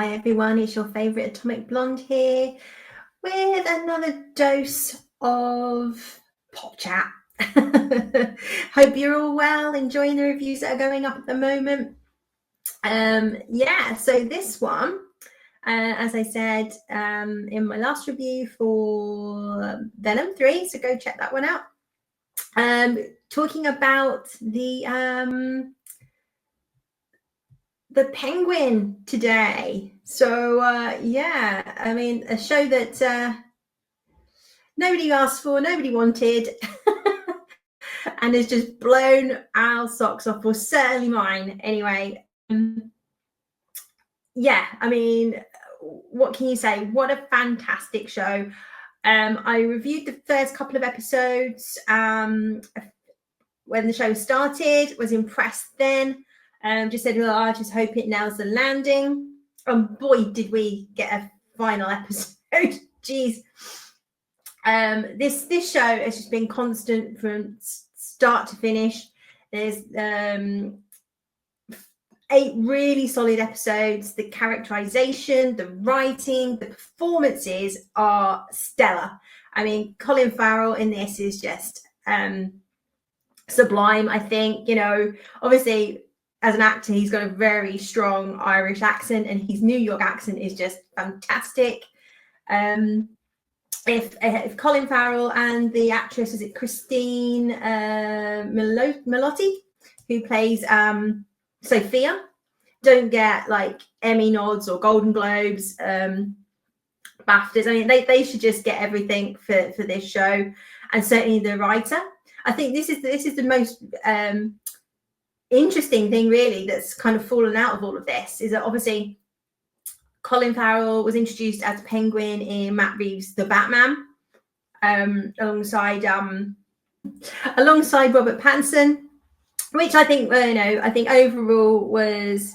Hi everyone, it's your favourite Atomic Blonde here with another dose of pop chat. Hope you're all well, enjoying the reviews that are going up at the moment. So this one, as I said in my last review for Venom 3, so go check that one out. Talking about the Penguin today. So I mean, a show that nobody asked for, nobody wanted, and has just blown our socks off, or certainly mine anyway. I mean, what can you say? What a fantastic show. I reviewed the first couple of episodes when the show started, was impressed then. Just said, well, I just hope it nails the landing. And boy, did we get a final episode. Jeez. This show has just been constant from start to finish. There's 8 really solid episodes. The characterization, the writing, the performances are stellar. I mean, Colin Farrell in this is just sublime. I think, obviously as an actor, he's got a very strong Irish accent, and his New York accent is just fantastic. If Colin Farrell and the actress, is it Christine Milioti, who plays Sophia, don't get like Emmy nods or Golden Globes, BAFTAs. I mean, they should just get everything for this show, and certainly the writer. I think this is the most interesting thing, really, that's kind of fallen out of all of this, is that obviously Colin Farrell was introduced as Penguin in Matt Reeves' The Batman, alongside Robert Pattinson, which I think overall was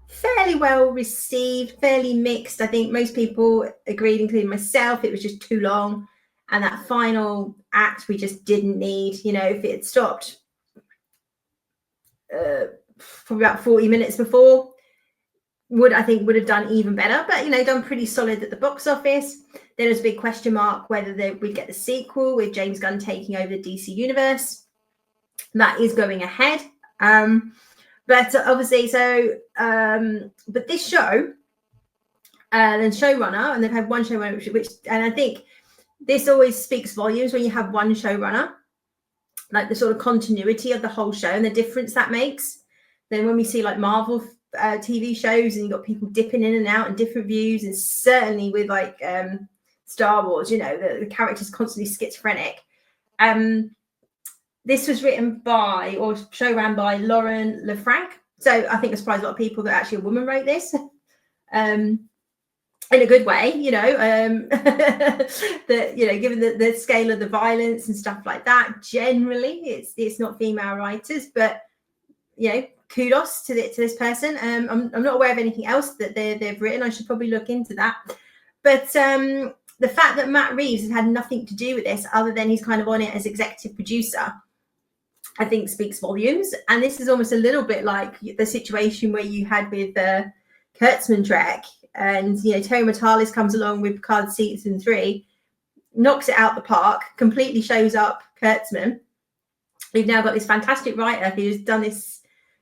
fairly well received, fairly mixed. I think most people agreed, including myself, it was just too long, and that final act we just didn't need. If it had stopped probably about 40 minutes before, would have done even better, but done pretty solid at the box office. There was a big question mark whether we'd get the sequel with James Gunn taking over the DC universe. That is going ahead, but obviously, but this show, then showrunner, and they've had one showrunner, which and I think this always speaks volumes when you have one showrunner, like the sort of continuity of the whole show and the difference that makes. Then when we see like Marvel TV shows, and you've got people dipping in and out and different views, and certainly with like Star Wars, the character's constantly schizophrenic. This was written by, or show ran by, Lauren LeFranc. So I think it surprised a lot of people that actually a woman wrote this. In a good way, that given the scale of the violence and stuff like that, generally it's not female writers, but kudos to this person. I'm not aware of anything else that they've written. I should probably look into that. But the fact that Matt Reeves has had nothing to do with this, other than he's kind of on it as executive producer, I think speaks volumes. And this is almost a little bit like the situation where you had with Kurtzman Trek, and Terry Matalis comes along with Picard Season 3, knocks it out the park, completely shows up Kurtzman. We've now got this fantastic writer who's done this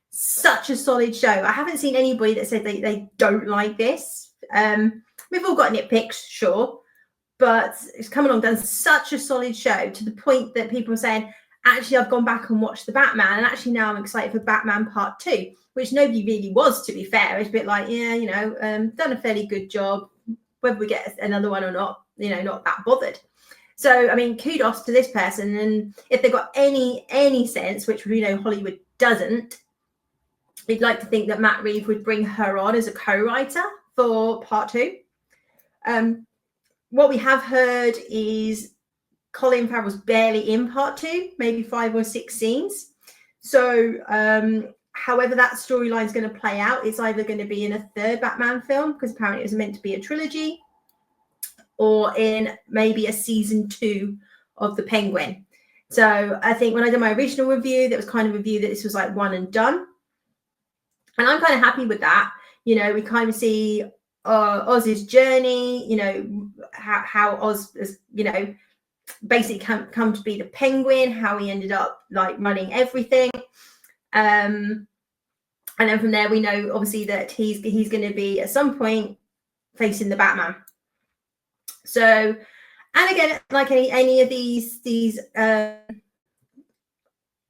such a solid show. I haven't seen anybody that said they don't like this. We've all got nitpicks, sure, but it's come along, done such a solid show, to the point that people are saying, actually, I've gone back and watched the Batman, and actually now I'm excited for Batman Part 2, which nobody really was, to be fair. It's a bit like, done a fairly good job. Whether we get another one or not, not that bothered. So, I mean, kudos to this person. And if they've got any sense, which we know Hollywood doesn't, we'd like to think that Matt Reeves would bring her on as a co-writer for Part 2. What we have heard is Colin Farrell's barely in Part 2, maybe 5 or 6 scenes. So however that storyline is going to play out, it's either going to be in a third Batman film, because apparently it was meant to be a trilogy, or in maybe a season 2 of The Penguin. So I think when I did my original review, that was kind of a view that this was like one and done. And I'm kind of happy with that. We kind of see Oz's journey, you know, how Oz has, you know, basically come to be the Penguin, how he ended up like running everything. And then from there, we know obviously that he's going to be at some point facing the Batman. So, and again, like any of these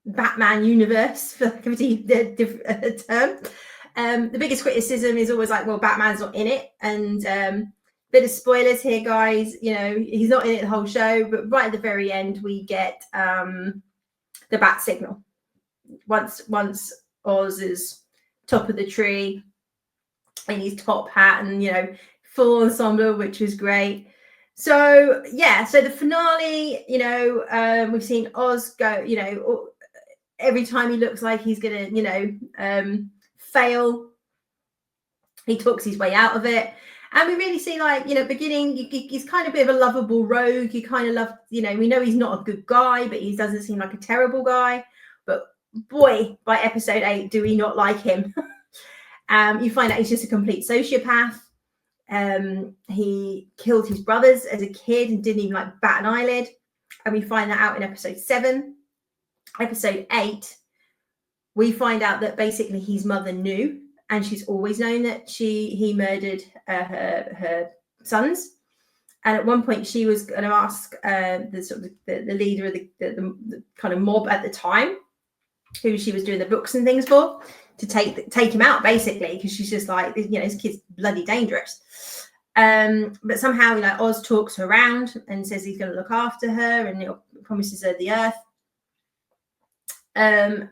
Batman universe, for lack of a term, the biggest criticism is always like, well, Batman's not in it. And bit of spoilers here, guys. You know, he's not in it the whole show, but right at the very end, we get the bat signal. Once Oz is top of the tree in his top hat and, you know, full ensemble, which was great. So yeah, so the finale, you know, we've seen Oz go, you know, every time he looks like he's gonna, you know, fail, he talks his way out of it. And we really see, like, you know, beginning, he's kind of a bit of a lovable rogue. You kind of love, you know, we know he's not a good guy, but he doesn't seem like a terrible guy. But boy, by episode 8, do we not like him. You find out he's just a complete sociopath. He killed his brothers as a kid and didn't even like bat an eyelid. And we find that out in episode 7. Episode 8, we find out that basically his mother knew, and she's always known that he murdered her sons. And at one point, she was going to ask the leader of the kind of mob at the time, who she was doing the books and things for, to take him out, basically, because she's just like, you know, this kid's bloody dangerous. But somehow, you know, Oz talks her around and says he's going to look after her, and, you know, promises her the earth. And,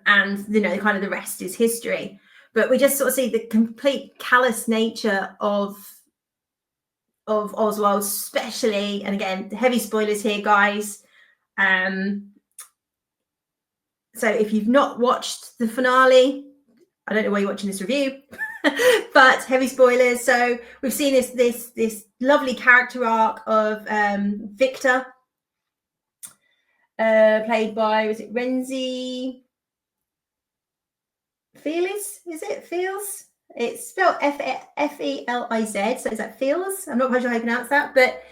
you know, kind of the rest is history. But we just sort of see the complete callous nature of Oswald, especially, and again, heavy spoilers here, guys. So if you've not watched the finale, I don't know why you're watching this review, but heavy spoilers. So we've seen this lovely character arc of Victor, played by, was it Renzi Feliz? Is it Feliz? It's spelled Feliz. So is that Feliz? I'm not quite sure how you pronounce that, but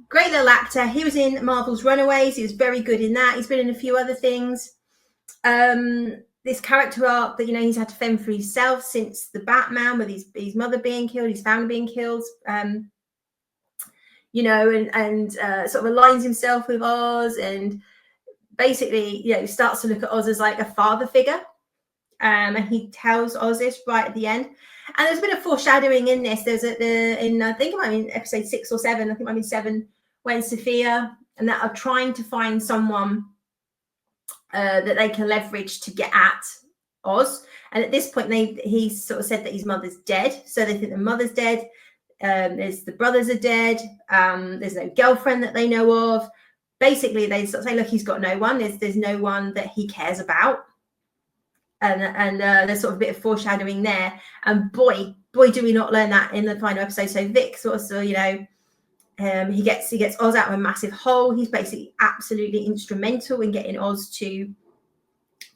great little actor. He was in Marvel's Runaways. He was very good in that. He's been in a few other things. This character arc that, you know, he's had to fend for himself since the Batman, with his mother being killed, his family being killed. You know, and sort of aligns himself with Oz, and basically, you know, starts to look at Oz as like a father figure. And he tells Oz this right at the end. And there's a bit of foreshadowing in this. There's I think it might be in episode 6 or 7. I think it might be 7, when Sophia and that are trying to find someone that they can leverage to get at Oz. And at this point, he sort of said that his mother's dead. So they think the mother's dead. There's the brothers are dead. There's no girlfriend that they know of. Basically, they sort of say, look, he's got no one. There's no one that he cares about. And there's sort of a bit of foreshadowing there. And boy, do we not learn that in the final episode. So Vic sort of, you know, he gets Oz out of a massive hole. He's basically absolutely instrumental in getting Oz to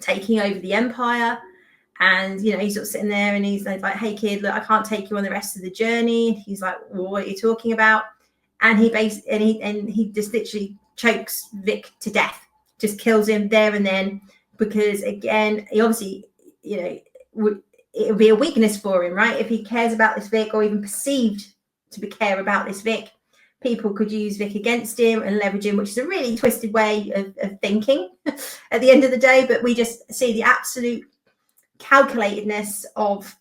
taking over the Empire. And, you know, he's sort of sitting there and he's like, hey, kid, look, I can't take you on the rest of the journey. He's like, well, what are you talking about? And he just literally chokes Vic to death, just kills him there and then. Because again, he obviously, you know, it would be a weakness for him, right? If he cares about this Vic, or even perceived to care about this Vic, people could use Vic against him and leverage him, which is a really twisted way of thinking at the end of the day. But we just see the absolute calculatedness of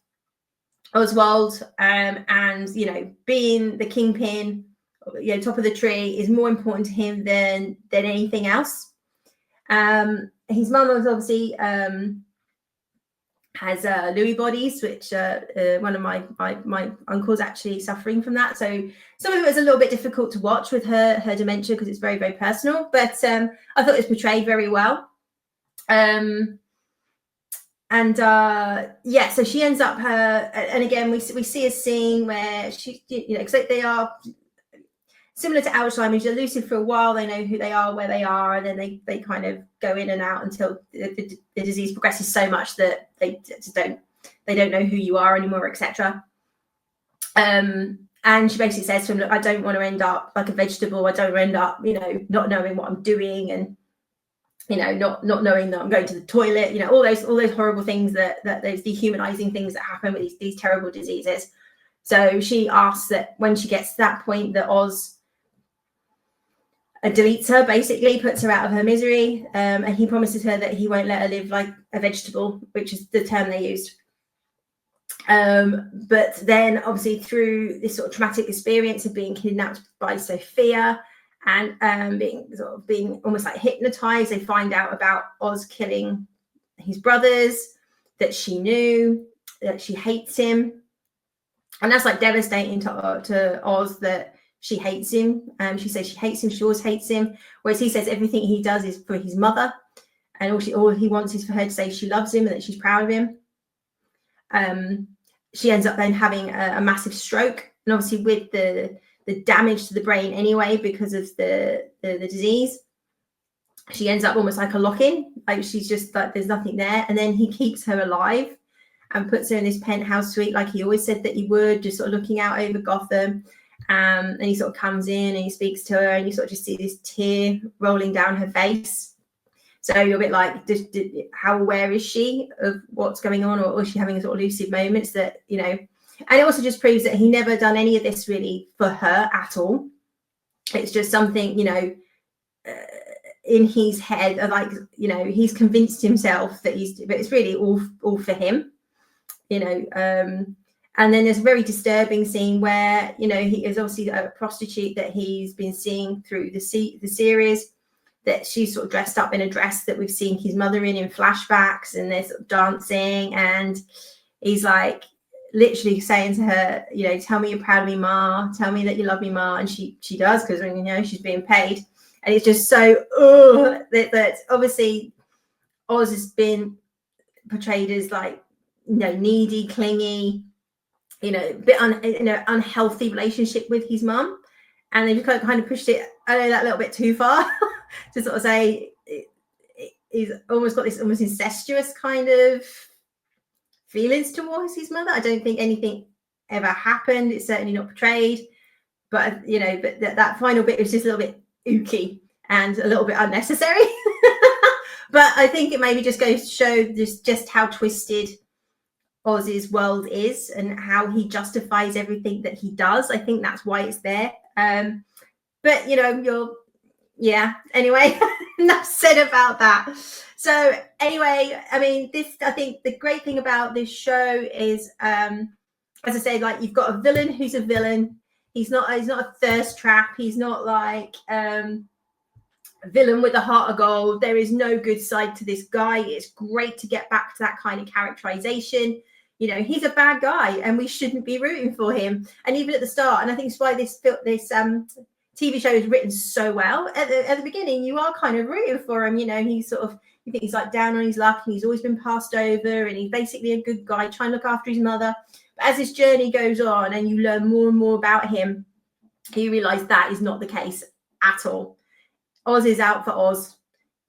Oswald, and, you know, being the kingpin, you know, top of the tree, is more important to him than anything else. His mum was obviously has Lewy bodies, which one of my uncles actually suffering from that. So some of it was a little bit difficult to watch with her dementia, because it's very, very personal. But I thought it was portrayed very well. Yeah, so she ends up and again we see a scene where she, you know, because they are similar to Alzheimer's, elusive for a while. They know who they are, where they are, and then they kind of go in and out until the disease progresses so much that they don't know who you are anymore, etc. And she basically says to him, look, I don't want to end up like a vegetable. I don't want to end up, not knowing what I'm doing, and not knowing that I'm going to the toilet, all those horrible things that those dehumanizing things that happen with these terrible diseases. So she asks that when she gets to that point, that Oz deletes her, basically puts her out of her misery, and he promises her that he won't let her live like a vegetable, which is the term they used. But then obviously through this sort of traumatic experience of being kidnapped by Sophia and being almost like hypnotized, they find out about Oz killing his brothers, that she knew, that she hates him. And that's like devastating to Oz, that she hates him. She says she hates him. She always hates him. Whereas he says everything he does is for his mother, and all he wants is for her to say she loves him and that she's proud of him. She ends up then having a massive stroke, and obviously with the damage to the brain anyway because of the disease, she ends up almost like a lock-in. Like she's just like there's nothing there, and then he keeps her alive and puts her in this penthouse suite like he always said that he would, just sort of looking out over Gotham. And he sort of comes in and he speaks to her, and you sort of just see this tear rolling down her face. So you're a bit like, how aware is she of what's going on, or is she having sort of lucid moments that, and it also just proves that he never done any of this really for her at all. It's just something, in his head, like, he's convinced himself that but it's really all for him, and then there's a very disturbing scene where, he is obviously a prostitute that he's been seeing through the series, that she's sort of dressed up in a dress that we've seen his mother in flashbacks, and they're sort of dancing, and he's like literally saying to her, tell me you're proud of me, Ma, tell me that you love me, Ma. And she does, because she's being paid. And it's just so that obviously Oz has been portrayed as like, needy, clingy, a bit unhealthy relationship with his mum, and they've kind of pushed it, I know, that little bit too far to sort of say he's almost got this almost incestuous kind of feelings towards his mother. I don't think anything ever happened. It's certainly not portrayed, but but that final bit was just a little bit ooky and a little bit unnecessary. But I think it maybe just goes to show just how twisted Oz's world is and how he justifies everything that he does. I think that's why it's there. But anyway, enough said about that. So anyway, I mean, I think the great thing about this show is, as I said, like, you've got a villain who's a villain. He's not a thirst trap. He's not like a villain with a heart of gold. There is no good side to this guy. It's great to get back to that kind of characterization. He's a bad guy and we shouldn't be rooting for him. And even at the start, and I think it's why this TV show is written so well. At the beginning, you are kind of rooting for him. He's sort of, you think he's like down on his luck and he's always been passed over, and he's basically a good guy trying to look after his mother. But as this journey goes on and you learn more and more about him, you realize that is not the case at all. Oz is out for Oz,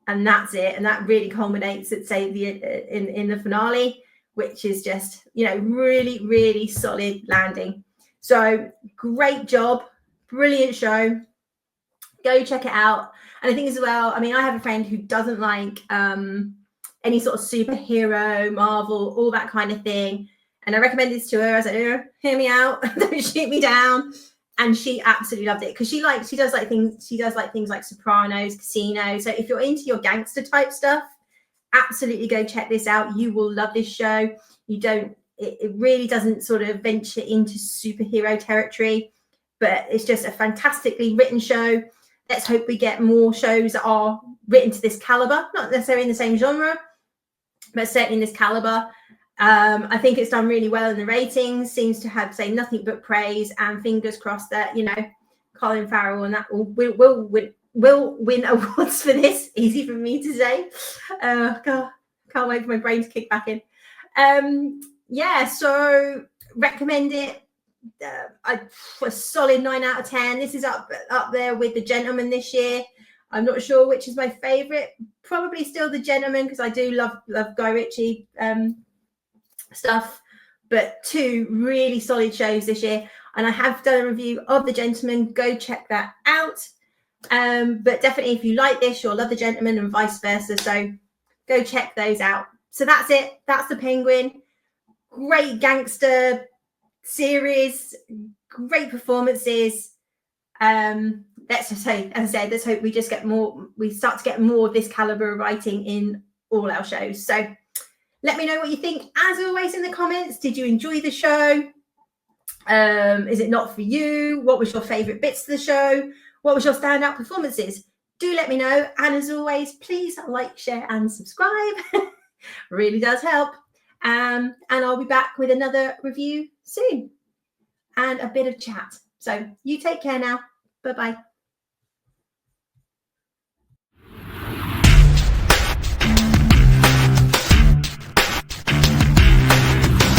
and that's it. And that really culminates at, say, in the finale, which is just, really, really solid landing. So great job. Brilliant show. Go check it out. And I think as well, I mean, I have a friend who doesn't like any sort of superhero, Marvel, all that kind of thing. And I recommended this to her. I said, hear me out. Don't shoot me down. And she absolutely loved it, because she does like things like Sopranos, Casino. So if you're into your gangster type stuff, absolutely go check this out. You will love this show. It really doesn't sort of venture into superhero territory, but it's just a fantastically written show. Let's hope we get more shows that are written to this caliber, not necessarily in the same genre, but certainly in this caliber. I think it's done really well in the ratings, seems to have, say, nothing but praise, and fingers crossed that, Colin Farrell and that will win awards for this. Easy for me to say. God, can't wait for my brain to kick back in. So recommend it. A solid 9 out of 10. This is up there with The Gentleman this year. I'm not sure which is my favorite. Probably still The Gentleman, because I do love Guy Ritchie stuff. but 2 really solid shows this year. And I have done a review of The Gentleman. Go check that out. But definitely, if you like this, you'll love The Gentleman and vice versa. So go check those out. So that's it. That's The Penguin. Great gangster series. Great performances. Let's just say, as I said, let's hope we just get more. We start to get more of this caliber of writing in all our shows. So let me know what you think, as always, in the comments. Did you enjoy the show? Is it not for you? What was your favorite bits of the show? What was your standout performances? Do let me know. And as always, please like, share, and subscribe. Really does help. And I'll be back with another review soon and a bit of chat. So you take care now. Bye-bye.